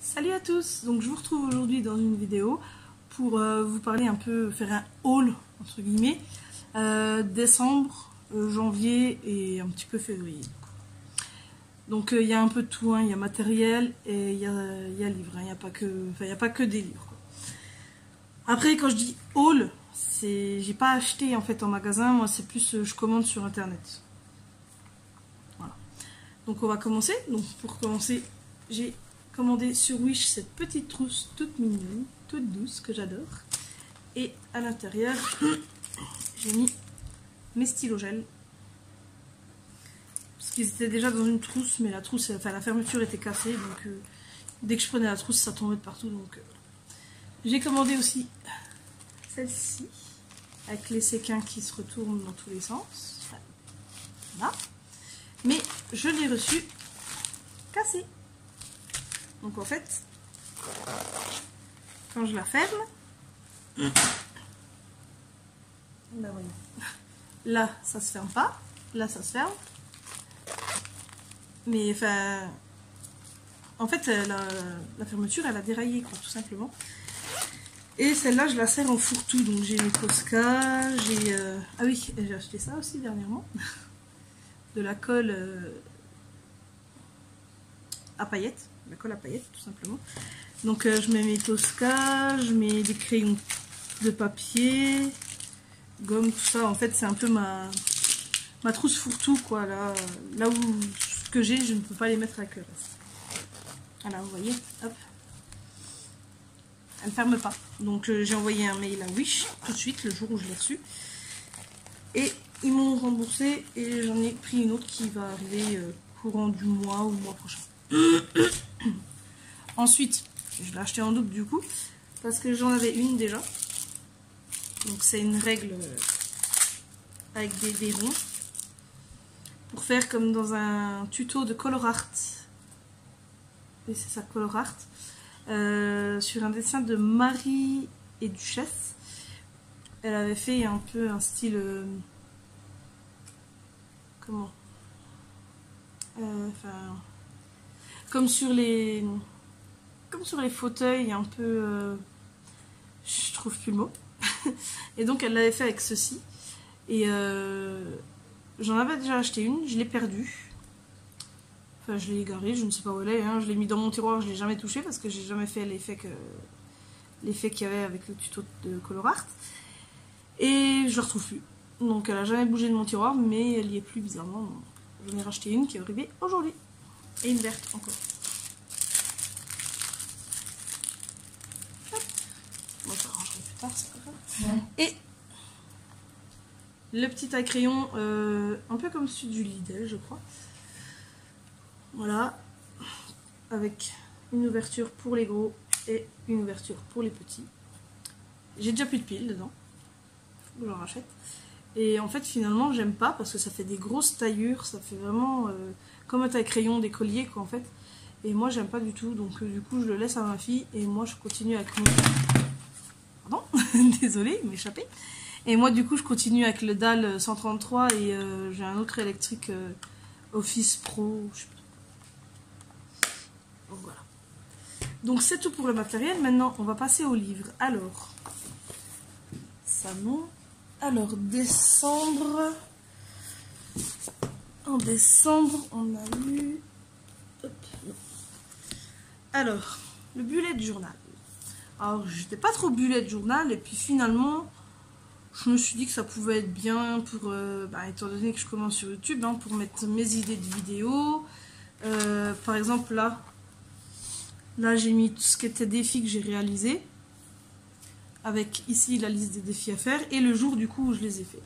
Salut à tous, donc je vous retrouve aujourd'hui dans une vidéo pour vous parler un peu, faire un haul entre guillemets, décembre, janvier et un petit peu février. Donc il y a un peu de tout, hein. Il y a matériel et il y a livres, hein. Il n'y a pas que des livres, quoi. Après quand je dis haul, j'ai pas acheté en fait en magasin, moi c'est plus je commande sur internet. Voilà. Donc on va commencer. Donc pour commencer, j'ai commandé sur Wish cette petite trousse toute mignonne, toute douce, que j'adore. Et à l'intérieur, j'ai mis mes stylos gel. Parce qu'ils étaient déjà dans une trousse, mais la trousse, enfin la fermeture était cassée, donc dès que je prenais la trousse, ça tombait de partout. Donc j'ai commandé aussi celle-ci, avec les séquins qui se retournent dans tous les sens. Voilà. Mais je l'ai reçue cassée. Donc en fait, quand je la ferme, là, voyons. Là ça se ferme pas, là ça se ferme. Mais enfin, en fait la fermeture elle a déraillé quoi, tout simplement. Et celle-là je la serre en fourre-tout, donc j'ai mes Posca, j'ai ah oui, j'ai acheté ça aussi dernièrement, de la colle à paillettes. La colle à paillettes tout simplement. Donc je mets mes Tosca, je mets des crayons de papier, gomme, tout ça. En fait c'est un peu ma trousse fourre-tout quoi. Là où ce que j'ai je ne peux pas les mettre avec le reste. Voilà, vous voyez, hop. Elle ne ferme pas. Donc j'ai envoyé un mail à Wish tout de suite le jour où je l'ai reçu. Et ils m'ont remboursé et j'en ai pris une autre qui va arriver courant du mois ou le mois prochain. Ensuite, je l'ai acheté en double du coup, parce que j'en avais une déjà. Donc c'est une règle avec des ronds. Pour faire comme dans un tuto de color art. Et c'est ça, color art. Sur un dessin de Marie et Duchesse. Elle avait fait un peu un style... comment enfin... Comme sur les fauteuils un peu... je trouve plus le mot. Et donc elle l'avait fait avec ceci. Et j'en avais déjà acheté une, je l'ai perdue. Enfin je l'ai égarée, je ne sais pas où elle est. Hein. Je l'ai mis dans mon tiroir, je ne l'ai jamais touchée parce que j'ai jamais fait l'effet qu'il y avait avec le tuto de color art. Et je ne la retrouve plus. Donc elle a jamais bougé de mon tiroir, mais elle y est plus bizarrement. J'en ai racheté une qui est arrivée aujourd'hui. Et une verte encore. Bon, je rangerai plus tard, c'est pas grave. Ouais. Et le petit taille crayon, un peu comme celui du Lidl, je crois. Voilà. Avec une ouverture pour les gros et une ouverture pour les petits. J'ai déjà plus de piles dedans. Faut que je le rachète. Et en fait, finalement, j'aime pas parce que ça fait des grosses taillures. Ça fait vraiment comme un taille crayon des colliers, quoi, en fait. Et moi, j'aime pas du tout. Donc, du coup, je le laisse à ma fille. Et moi, je continue avec mon... Pardon, désolée, il m'échappait. Et moi, du coup, je continue avec le DAL 133 et j'ai un autre électrique Office Pro. Je sais pas. Donc, voilà. Donc, c'est tout pour le matériel. Maintenant, on va passer au livre. Alors, ça monte. Alors, décembre. En décembre, on a lu... Hop, non. Alors, le bullet journal. Alors, j'étais pas trop bullet journal, et puis finalement, je me suis dit que ça pouvait être bien pour, étant donné que je commence sur YouTube, hein, pour mettre mes idées de vidéos. Par exemple, là j'ai mis tout ce qui était défis que j'ai réalisé, avec ici la liste des défis à faire, et le jour du coup où je les ai faits.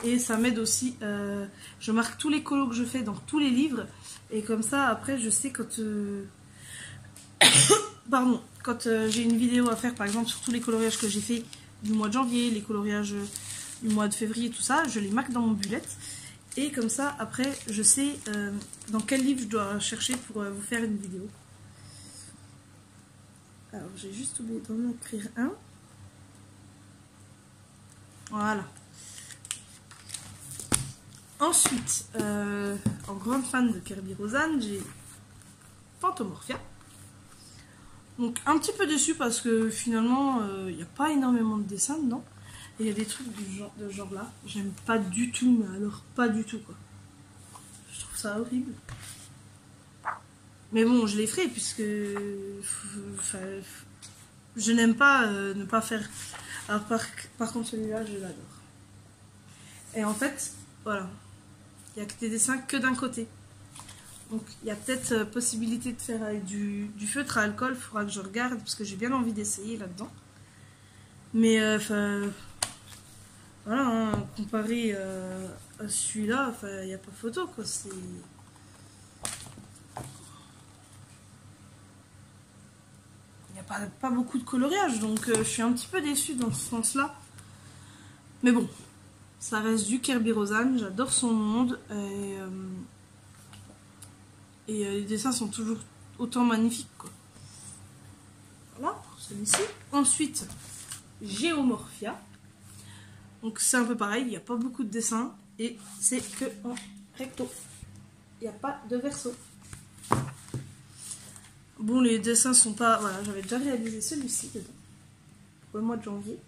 Et ça m'aide aussi, je marque tous les colos que je fais dans tous les livres, et comme ça, après, je sais quand... Pardon, quand j'ai une vidéo à faire, par exemple, sur tous les coloriages que j'ai fait du mois de janvier, les coloriages du mois de février, tout ça, je les marque dans mon bullet. Et comme ça, après, je sais dans quel livre je dois chercher pour vous faire une vidéo. Alors, j'ai juste oublié d'en écrire un. Voilà. Ensuite, en grande fan de Kerby Rosanes, j'ai Fantomorphia. Donc un petit peu déçue parce que finalement il n'y a pas énormément de dessins dedans. Et il y a des trucs de genre là, j'aime pas du tout, mais alors pas du tout quoi. Je trouve ça horrible. Mais bon, je les ferai puisque je n'aime pas ne pas faire. Alors par contre celui-là je l'adore. Et en fait, voilà, il n'y a que des dessins que d'un côté. Donc il y a peut-être possibilité de faire avec du feutre à alcool, il faudra que je regarde parce que j'ai bien envie d'essayer là-dedans. Mais voilà, hein, comparé à celui-là, il n'y a pas photo quoi. Il n'y a pas beaucoup de coloriage, donc je suis un petit peu déçue dans ce sens-là. Mais bon, ça reste du Kerberos-An, j'adore son monde. Et les dessins sont toujours autant magnifiques quoi. Voilà pour celui-ci. Ensuite, Geomorphia. Donc c'est un peu pareil, il n'y a pas beaucoup de dessins et c'est que en recto. Il n'y a pas de verso. Bon, les dessins sont pas... Voilà, j'avais déjà réalisé celui-ci dedans. Pour le mois de janvier.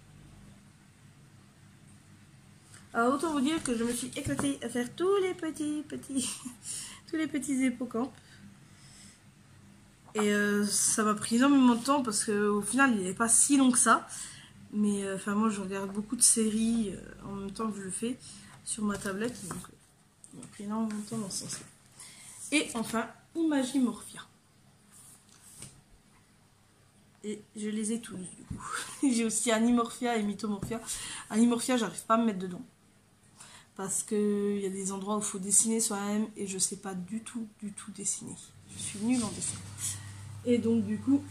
Alors autant vous dire que je me suis éclatée à faire tous les petits hippocampes. Et ça m'a pris énormément de temps parce qu'au final il n'est pas si long que ça. Mais moi je regarde beaucoup de séries en même temps que je le fais sur ma tablette. Donc il m'a pris énormément de temps dans ce sens-là. Et enfin, Imagimorphia. Et je les ai tous du coup. J'ai aussi Animorphia et Mythomorphia. Animorphia, j'arrive pas à me mettre dedans. Parce qu'il y a des endroits où il faut dessiner soi-même et je sais pas du tout dessiner. Je suis nulle en dessin. Et donc du coup,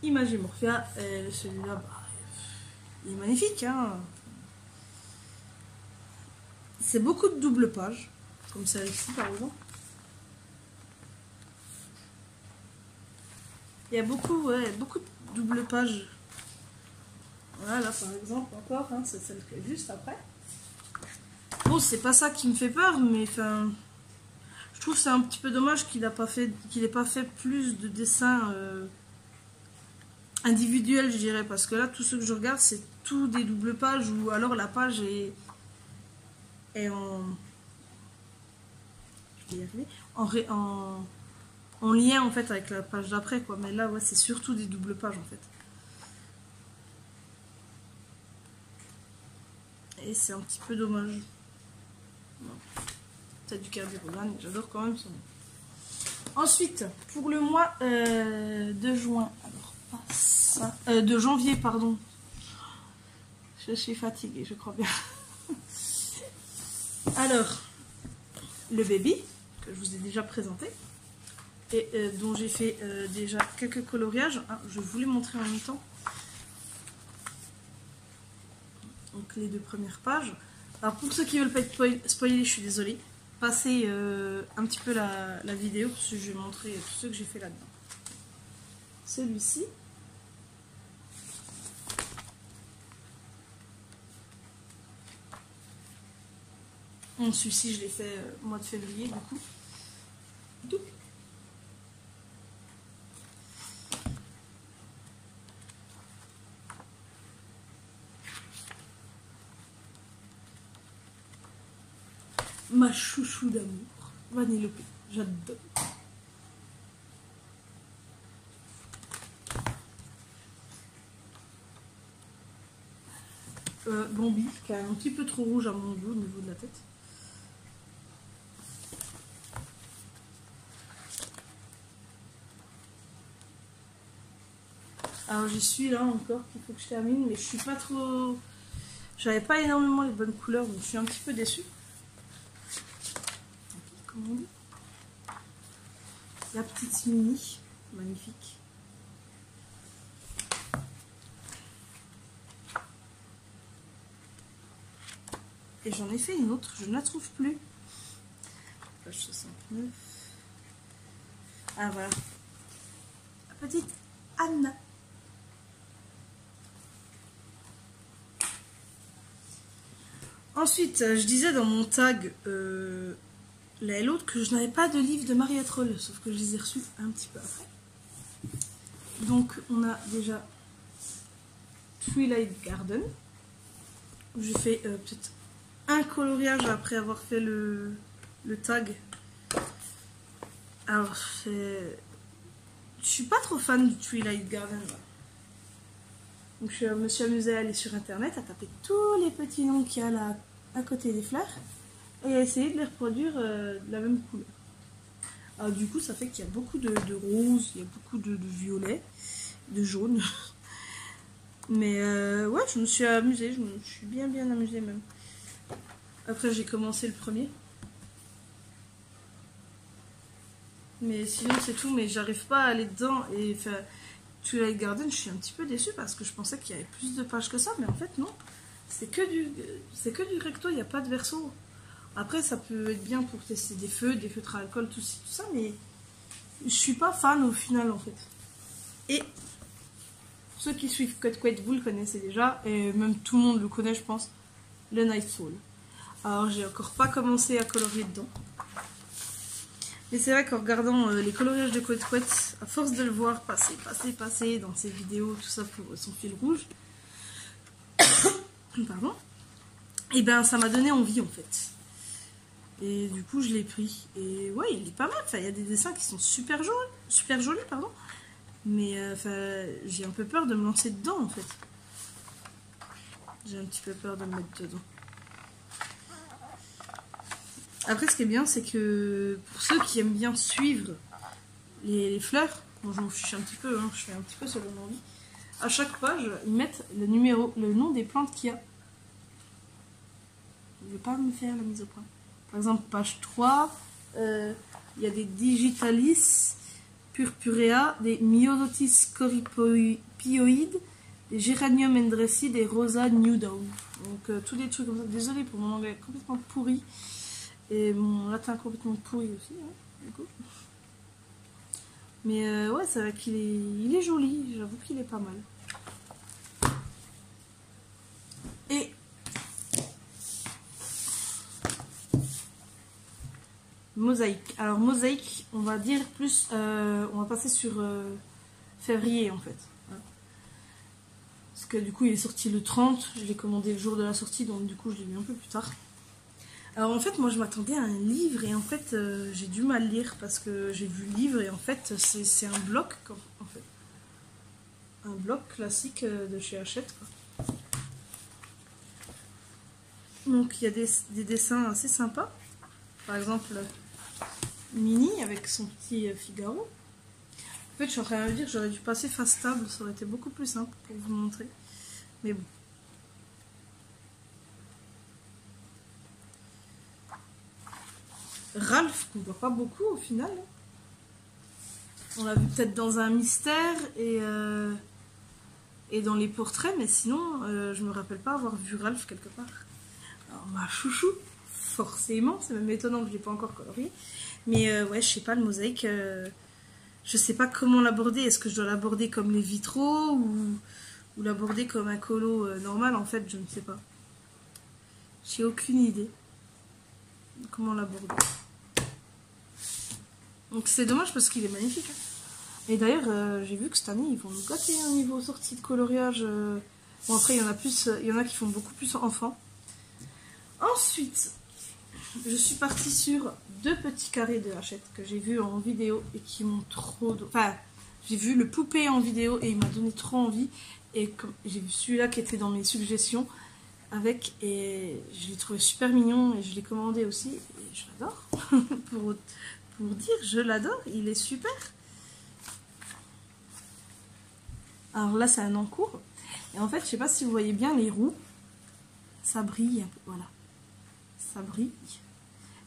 Imagimorphia, celui-là, bah, il est magnifique. Hein, c'est beaucoup de double pages, comme celle-ci par exemple. Il y a beaucoup de double pages. Voilà, là par exemple, encore, hein, c'est celle qui est juste après. Bon, c'est pas ça qui me fait peur, mais enfin, je trouve que c'est un petit peu dommage qu'il n'ait pas fait plus de dessins individuels, je dirais, parce que là, tout ce que je regarde, c'est tout des doubles pages, ou alors la page est en... Je vais y arriver, en lien en fait avec la page d'après quoi, mais là ouais c'est surtout des doubles pages en fait. Et c'est un petit peu dommage. C'est du Kerberos-An, j'adore quand même son nom. Ensuite, pour le mois de juin, alors pas ça, de janvier pardon. Je suis fatiguée, je crois bien. Alors, le baby que je vous ai déjà présenté. Et dont j'ai fait déjà quelques coloriages. Ah, je voulais montrer en même temps. Donc les deux premières pages. Alors pour ceux qui veulent pas être spoilés, je suis désolée. Passez un petit peu la vidéo parce que je vais montrer tout ce que j'ai fait là-dedans. Celui-ci. Celui-ci je l'ai fait au mois de février du coup. Ma chouchou d'amour, Vanellope, j'adore. Bambi, qui est un petit peu trop rouge à mon goût au niveau de la tête. Alors j'y suis là encore, qu'il faut que je termine, mais je suis pas trop... J'avais pas énormément les bonnes couleurs, donc je suis un petit peu déçue. Comme on dit. La petite mini, magnifique. Et j'en ai fait une autre, je ne la trouve plus. Page 69. Ah voilà. La petite Anna. Ensuite, je disais dans mon tag l'un et l'autre que je n'avais pas de livre de Maria Troll, sauf que je les ai reçus un petit peu après. Donc on a déjà Twilight Garden. J'ai fait peut-être un coloriage après avoir fait le tag. Alors je suis pas trop fan du Twilight Garden. Là. Donc je me suis amusée à aller sur internet, à taper tous les petits noms qu'il y a là à côté des fleurs et à essayer de les reproduire de la même couleur. Alors du coup ça fait qu'il y a beaucoup de rose, il y a beaucoup de violet, de jaune. Mais ouais, je me suis amusée, je me suis bien amusée même. Après j'ai commencé le premier. Mais sinon c'est tout, mais j'arrive pas à aller dedans. Et enfin, Twilight Garden, je suis un petit peu déçue parce que je pensais qu'il y avait plus de pages que ça, mais en fait non. C'est que du recto, il n'y a pas de verso. Après ça peut être bien pour tester des feutres à alcool, tout ça, mais je suis pas fan au final en fait. Et ceux qui suivent Cut vous le connaissez déjà, et même tout le monde le connaît je pense, le Nightfall. Alors j'ai encore pas commencé à colorier dedans. Mais c'est vrai qu'en regardant les coloriages de Cut, à force de le voir passer dans ses vidéos, tout ça pour son fil rouge, pardon, et ben ça m'a donné envie en fait. Et du coup je l'ai pris. Et ouais, il est pas mal, enfin, il y a des dessins qui sont super jolis, pardon. Mais enfin, j'ai un peu peur de me lancer dedans en fait. J'ai un petit peu peur de me mettre dedans. Après, ce qui est bien, c'est que pour ceux qui aiment bien suivre les fleurs, bon, je m'en fiche un petit peu, hein, je fais un petit peu selon mon envie. À chaque page, ils mettent le nom des plantes qu'il y a. Je ne vais pas me faire la mise au point. Par exemple, page 3, il y a des Digitalis purpurea, des Myosotis corypioides, des Geranium endressi, des Rosa Newdown. Donc, tous des trucs comme ça. Désolée pour mon anglais complètement pourri. Et mon latin complètement pourri aussi, hein, du coup. Mais ouais, c'est vrai qu'il est joli, j'avoue qu'il est pas mal. Et mosaïque. Alors mosaïque, on va dire plus, on va passer sur février en fait. Parce que du coup il est sorti le 30, je l'ai commandé le jour de la sortie, donc du coup je l'ai mis un peu plus tard. Alors en fait moi je m'attendais à un livre et en fait j'ai du mal à lire parce que j'ai vu le livre et en fait c'est un bloc en fait. Un bloc classique de chez Hachette quoi. Donc il y a des dessins assez sympas. Par exemple Minnie avec son petit Figaro. En fait je suis en train de me dire que j'aurais dû passer face table, ça aurait été beaucoup plus simple pour vous montrer. Mais bon. Ralph, qu'on voit pas beaucoup au final. On l'a vu peut-être dans un mystère et dans les portraits, mais sinon, je me rappelle pas avoir vu Ralph quelque part. Alors, ma chouchou, forcément, c'est même étonnant que je l'ai pas encore colorié. Mais ouais, je sais pas, le mosaïque, je sais pas comment l'aborder. Est-ce que je dois l'aborder comme les vitraux ou l'aborder comme un colo normal? En fait, je ne sais pas. J'ai aucune idée comment l'aborder. Donc c'est dommage parce qu'il est magnifique. Hein. Et d'ailleurs, j'ai vu que cette année, ils vont nous gâter au niveau sortie de coloriage. Bon, après, il y en a qui font beaucoup plus enfants. Ensuite, je suis partie sur 2 petits carrés de Hachette que j'ai vus en vidéo et qui m'ont trop... Enfin, j'ai vu le poupée en vidéo et il m'a donné trop envie. Et j'ai vu celui-là qui était dans mes suggestions avec et je l'ai trouvé super mignon et je l'ai commandé aussi. Et je l'adore. pour dire, je l'adore, il est super. Alors là, c'est un encours. Et en fait, je sais pas si vous voyez bien les roues. Ça brille, voilà. Ça brille.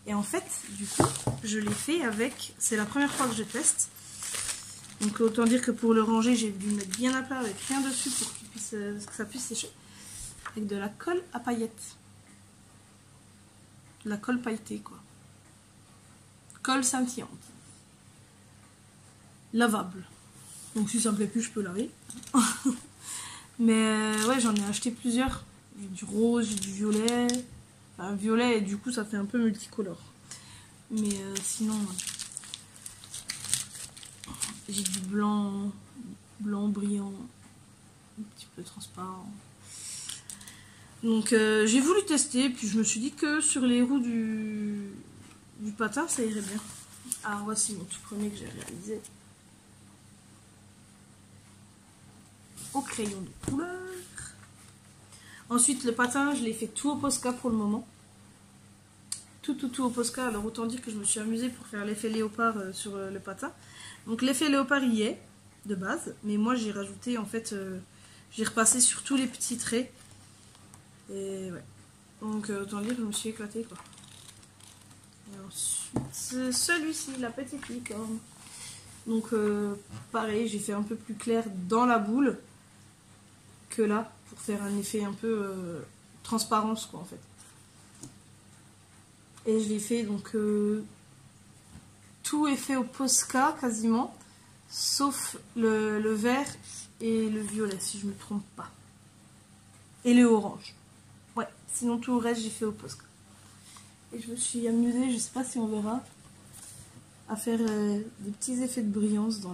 Et en fait, du coup, je l'ai fait avec... C'est la première fois que je teste. Donc autant dire que pour le ranger, j'ai dû le mettre bien à plat avec rien dessus pour que ça puisse sécher. Avec de la colle à paillettes. De la colle pailletée, quoi. Colle scintillante. Lavable. Donc si ça me plaît plus, je peux laver. Mais ouais, j'en ai acheté plusieurs. J'ai du rose, j'ai du violet. Enfin, violet, et du coup, ça fait un peu multicolore. Mais sinon, j'ai du blanc blanc brillant, un petit peu transparent. Donc j'ai voulu tester, puis je me suis dit que sur les roues du patin ça irait bien. Alors voici mon tout premier que j'ai réalisé au crayon de couleur. Ensuite le patin je l'ai fait tout au Posca pour le moment. Tout au Posca, alors autant dire que je me suis amusée pour faire l'effet léopard sur le patin. Donc l'effet léopard y est de base, mais moi j'ai rajouté en fait, j'ai repassé sur tous les petits traits. Et ouais, donc autant dire que je me suis éclatée quoi. Et ensuite celui-ci, la petite licorne. Donc pareil, j'ai fait un peu plus clair dans la boule que là, pour faire un effet un peu transparence quoi en fait. Et je l'ai fait donc tout est fait au Posca quasiment, sauf le vert et le violet si je me trompe pas. Et le orange. Ouais, sinon tout le reste j'ai fait au Posca. Et je me suis amusée, je sais pas si on verra, à faire des petits effets de brillance dans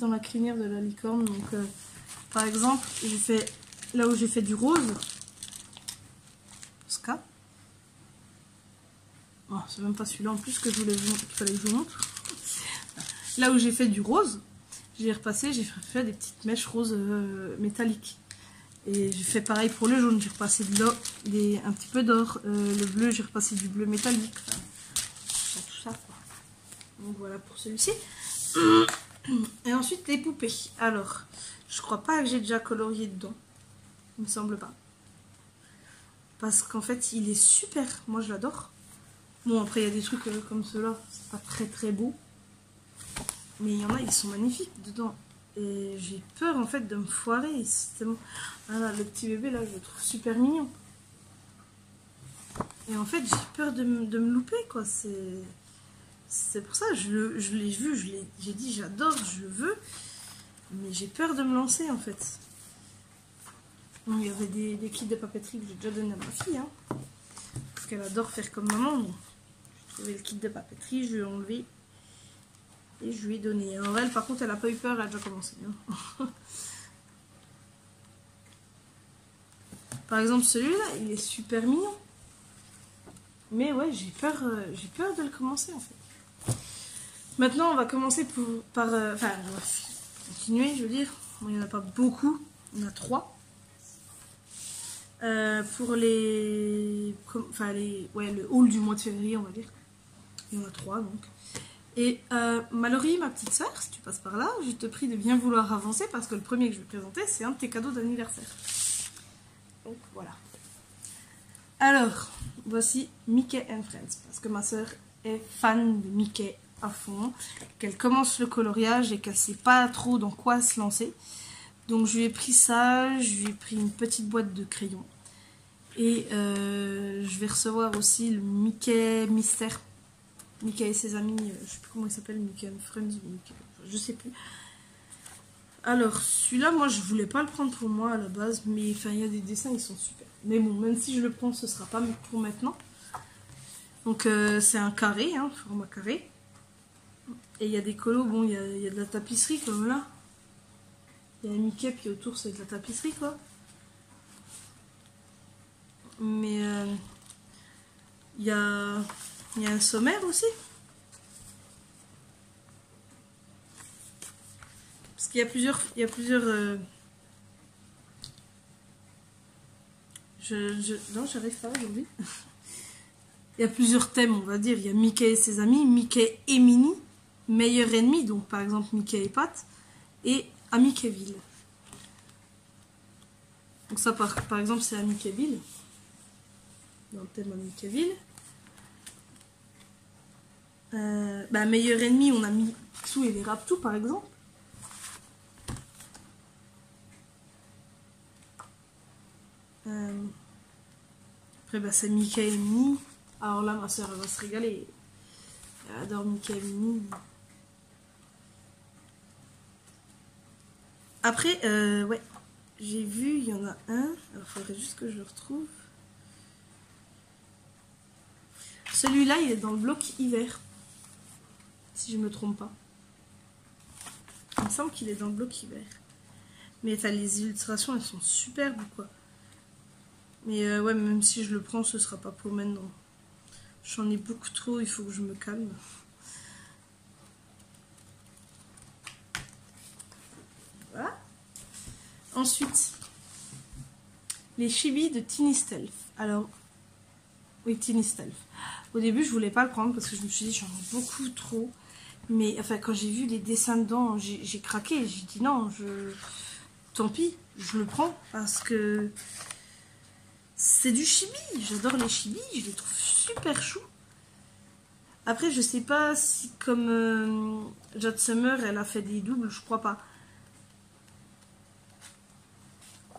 la crinière de la licorne. Donc par exemple, j'ai fait là où j'ai fait du rose. Oh, c'est même pas celui-là en plus que je voulais qu'il fallait que je vous montre. Là où j'ai fait du rose, j'ai repassé, j'ai fait des petites mèches roses métalliques. Et j'ai fait pareil pour le jaune, j'ai repassé de l'or, un petit peu d'or. Le bleu, j'ai repassé du bleu métallique. Enfin, tout ça quoi. Donc voilà pour celui-ci. Et ensuite les poupées. Alors, je crois pas que j'ai déjà colorié dedans. Il me semble pas. Parce qu'en fait, il est super. Moi, je l'adore. Bon, après, il y a des trucs comme ceux-là. C'est pas très beau. Mais il y en a, ils sont magnifiques dedans. Et j'ai peur, en fait, de me foirer. Tellement... Ah là, le petit bébé, là, je le trouve super mignon. Et en fait, j'ai peur de me louper, quoi. C'est pour ça, je l'ai vu, j'ai dit, j'adore, je le veux. Mais j'ai peur de me lancer, en fait. Bon, il y avait des kits de papeterie que j'ai déjà donné à ma fille, hein, parce qu'elle adore faire comme maman. Donc j'ai trouvé le kit de papeterie, je lui ai enlevé et je lui ai donné. Alors elle, par contre, elle n'a pas eu peur, elle a déjà commencé. Hein. Par exemple, celui-là, il est super mignon. Mais ouais, j'ai peur de le commencer en fait. Maintenant, on va commencer par... Enfin, on va continuer, je veux dire. Bon, il n'y en a pas beaucoup, il y en a 3. Pour le haul du mois de février, on va dire. Il y en a 3 donc. Et Mallory, ma petite soeur, si tu passes par là, je te prie de bien vouloir avancer parce que le premier que je vais présenter, c'est un de tes cadeaux d'anniversaire. Donc voilà. Alors, voici Mickey and Friends, parce que ma soeur est fan de Mickey à fond, qu'elle commence le coloriage et qu'elle sait pas trop dans quoi se lancer. Donc je lui ai pris ça, je lui ai pris une petite boîte de crayons. Et je vais recevoir aussi le Mickey Mystère. Mickey et ses amis, je sais plus comment il s'appelle, Mickey and Friends, Mickey, je sais plus. Alors celui-là, moi je voulais pas le prendre pour moi à la base, mais enfin il y a des dessins, ils sont super. Mais bon, même si je le prends, ce sera pas pour maintenant. Donc c'est un carré, hein, format carré. Et il y a des colos, bon il y a de la tapisserie comme là. Il y a un Mickey, puis autour c'est de la tapisserie quoi. Mais il y a un sommaire aussi. Parce qu'il y a plusieurs... Non, j'arrive pas aujourd'hui. Il y a plusieurs thèmes, on va dire. Il y a Mickey et ses amis, Mickey et Minnie, meilleur ennemi, donc par exemple Mickey et Pat, et Amickeyville. Donc ça, par exemple, c'est Amickeyville. Dans le thème Amickeyville. Meilleur ennemi, on a mis Picsou et les Raptous, par exemple. Après, c'est Mickey et Minnie. Alors là, ma soeur, elle va se régaler. Elle adore Mickey et Minnie. Après, ouais, j'ai vu, il y en a un. Alors, il faudrait juste que je le retrouve. Celui-là, il est dans le bloc hiver. Si je me trompe pas. me semble qu'il est dans le bloc hiver. Mais les illustrations, elles sont superbes, quoi. Mais ouais, même si je le prends, ce sera pas pour maintenant. J'en ai beaucoup trop, il faut que je me calme. Voilà. Ensuite, les chibis de Tiny Stealth. Alors, oui, Tiny Stealth. Au début, je voulais pas le prendre parce que je me suis dit, j'en ai beaucoup trop. Mais enfin, quand j'ai vu les dessins dedans, j'ai craqué. J'ai dit non, tant pis, je le prends parce que c'est du chibi. J'adore les chibis, je les trouve super choux. Après, je sais pas si comme Jade Summer, elle a fait des doubles, je crois pas.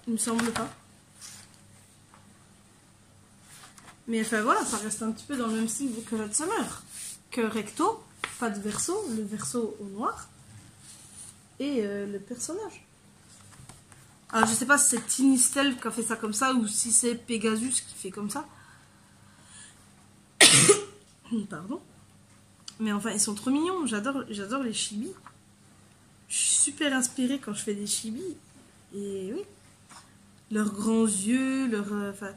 Il me semble pas. Mais enfin voilà, ça reste un petit peu dans le même style que Jade Summer. Que recto, pas de verso, le verso au noir. Et le personnage. Alors je sais pas si c'est Tiny Stealth qui a fait ça comme ça ou si c'est Pegasus qui fait comme ça. Pardon. Mais enfin, ils sont trop mignons. J'adore les chibis. Je suis super inspirée quand je fais des chibis. Et oui. Leurs grands yeux, enfin,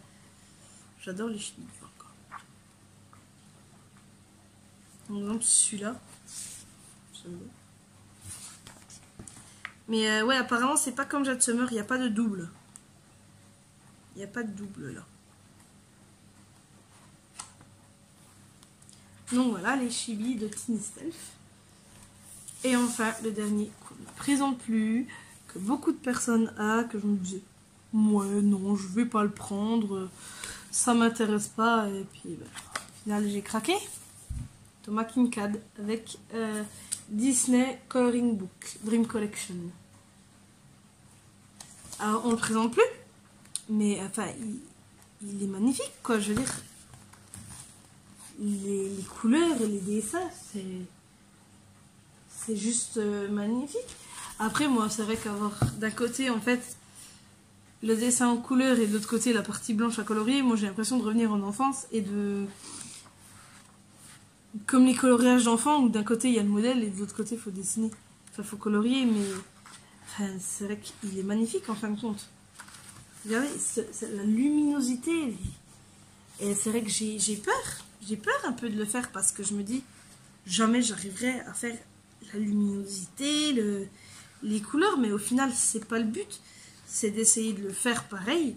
j'adore les chibis. Par exemple, celui-là. Mais ouais, apparemment, c'est pas comme Jade Summer, il n'y a pas de double. Il n'y a pas de double là. Donc voilà, les chibis de Tiny Stealth. Et enfin, le dernier qu'on ne présente plus, que beaucoup de personnes ont, que je me disais, ouais, non, je vais pas le prendre, ça m'intéresse pas. Et puis, bah, au final, j'ai craqué. Thomas Kinkade avec Disney Coloring Book, Dream Collection. Alors, on le présente plus, mais enfin, il est magnifique, quoi, je veux dire. Les couleurs et les dessins, c'est juste magnifique. Après, moi, c'est vrai qu'avoir d'un côté, en fait, le dessin en couleur et de l'autre côté, la partie blanche à colorier, moi, j'ai l'impression de revenir en enfance et de... Comme les coloriages d'enfants, où d'un côté, il y a le modèle et de l'autre côté, il faut dessiner. Enfin, il faut colorier, mais... Enfin, c'est vrai qu'il est magnifique, en fin de compte. Regardez, la luminosité... Et c'est vrai que j'ai peur. J'ai peur un peu de le faire parce que je me dis, jamais j'arriverai à faire la luminosité, les couleurs, mais au final, c'est pas le but. C'est d'essayer de le faire pareil.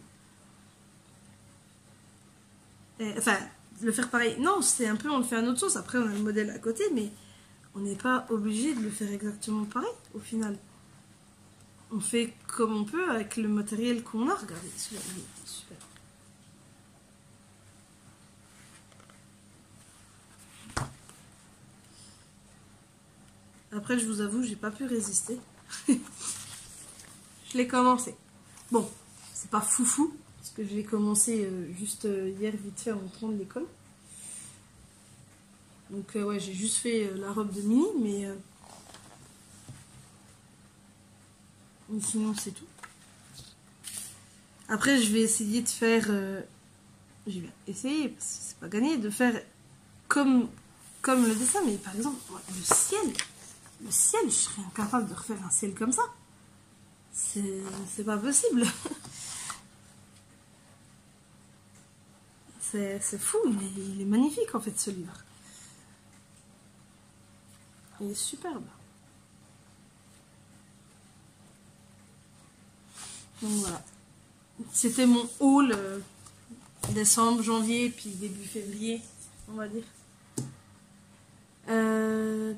Enfin, le faire pareil. Non, c'est un peu, on le fait à notre sauce. Après, on a le modèle à côté, mais on n'est pas obligé de le faire exactement pareil, au final. On fait comme on peut avec le matériel qu'on a. Regardez, celui-là, il est super. Après, je vous avoue, j'ai pas pu résister. Je l'ai commencé. Bon, c'est pas foufou, parce que je l'ai commencé juste hier vite fait en rentrant de l'école. Donc ouais, j'ai juste fait la robe de Minnie, mais sinon c'est tout. Après, je vais essayer de faire... j'ai bien essayé, parce que c'est pas gagné, de faire comme le dessin, mais par exemple, le ciel, je serais incapable de refaire un ciel comme ça. C'est pas possible. C'est fou, il est magnifique en fait ce livre. Il est superbe. Donc voilà. C'était mon haul décembre, janvier, puis début février, on va dire.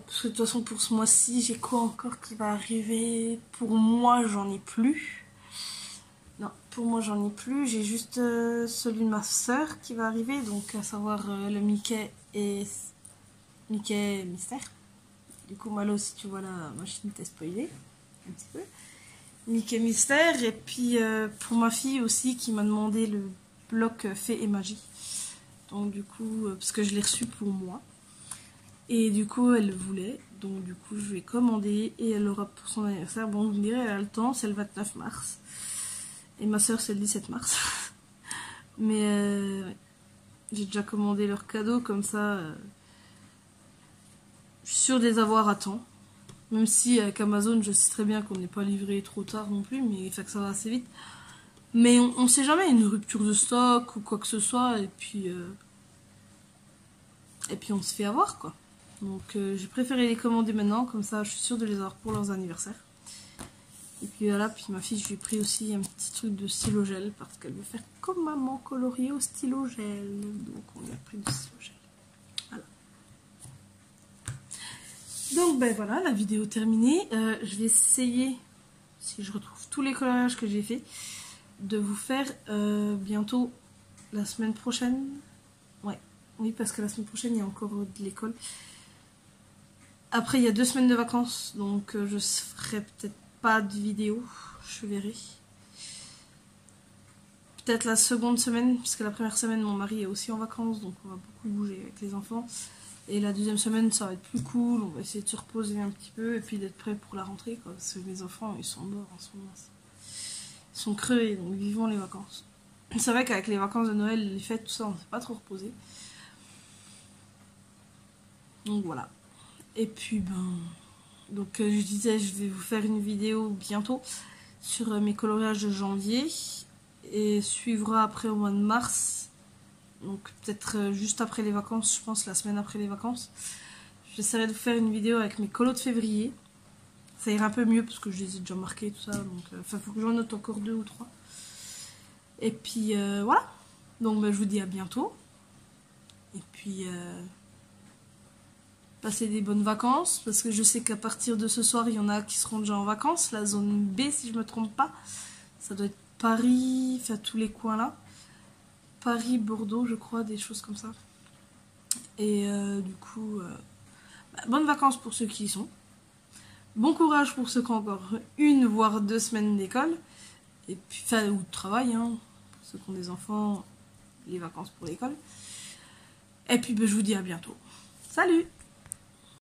Parce que de toute façon pour ce mois-ci, j'ai quoi encore qui va arriver? Pour moi, j'en ai plus. Non, pour moi, j'en ai plus. J'ai juste celui de ma soeur qui va arriver, donc à savoir le Mickey et Mickey Mystère. Du coup, Malo, si tu vois la machine, t'es spoilé un petit peu. Mickey Mystère, et puis pour ma fille aussi qui m'a demandé le bloc Fée et Magie. Donc du coup, parce que je l'ai reçu pour moi. Et du coup, elle le voulait. Donc du coup, je lui ai commandé et elle l'aura pour son anniversaire. Bon, vous me direz, elle a le temps, c'est le 29 mars. Et ma soeur, c'est le 17 mars. Mais j'ai déjà commandé leur cadeau, comme ça, je suis sûre de les avoir à temps. Même si avec Amazon, je sais très bien qu'on n'est pas livré trop tard non plus, mais il fait que ça va assez vite. Mais on sait jamais, une rupture de stock ou quoi que ce soit, et puis on se fait avoir, quoi. Donc j'ai préféré les commander maintenant, comme ça je suis sûre de les avoir pour leurs anniversaires. Et puis voilà, puis ma fille, je lui ai pris aussi un petit truc de stylo gel, parce qu'elle veut faire comme maman, colorier au stylo gel. Donc on lui a pris du stylo gel. Voilà. Donc ben voilà, la vidéo terminée. Je vais essayer, si je retrouve tous les coloriages que j'ai fait, de vous faire bientôt la semaine prochaine. Ouais, oui, parce que la semaine prochaine, il y a encore de l'école. Après, il y a 2 semaines de vacances, donc je ferai peut-être pas de vidéo, je verrai. Peut-être la seconde semaine, parce que la première semaine, mon mari est aussi en vacances, donc on va beaucoup bouger avec les enfants. Et la deuxième semaine, ça va être plus cool, on va essayer de se reposer un petit peu, et puis d'être prêt pour la rentrée, quoi. Parce que mes enfants, ils sont morts en ce moment. Ils sont crevés, donc vivons les vacances. C'est vrai qu'avec les vacances de Noël, les fêtes, tout ça, on ne s'est pas trop reposé. Donc voilà. Et puis donc je disais, je vais vous faire une vidéo bientôt sur mes coloriages de janvier et suivra après au mois de mars, donc peut-être juste après les vacances, je pense la semaine après les vacances. J'essaierai de vous faire une vidéo avec mes colos de février. Ça ira un peu mieux parce que je les ai déjà marqués, tout ça, donc enfin faut que j'en note encore 2 ou 3. Et puis voilà, donc je vous dis à bientôt. Et puis passer des bonnes vacances, parce que je sais qu'à partir de ce soir, il y en a qui seront déjà en vacances. La zone B, si je me trompe pas, ça doit être Paris, enfin tous les coins là. Paris, Bordeaux, je crois, des choses comme ça. Et du coup, bonnes vacances pour ceux qui y sont. Bon courage pour ceux qui ont encore 1 voire 2 semaines d'école. Et puis, enfin, ou de travail, hein, pour ceux qui ont des enfants, les vacances pour l'école. Et puis, je vous dis à bientôt. Salut!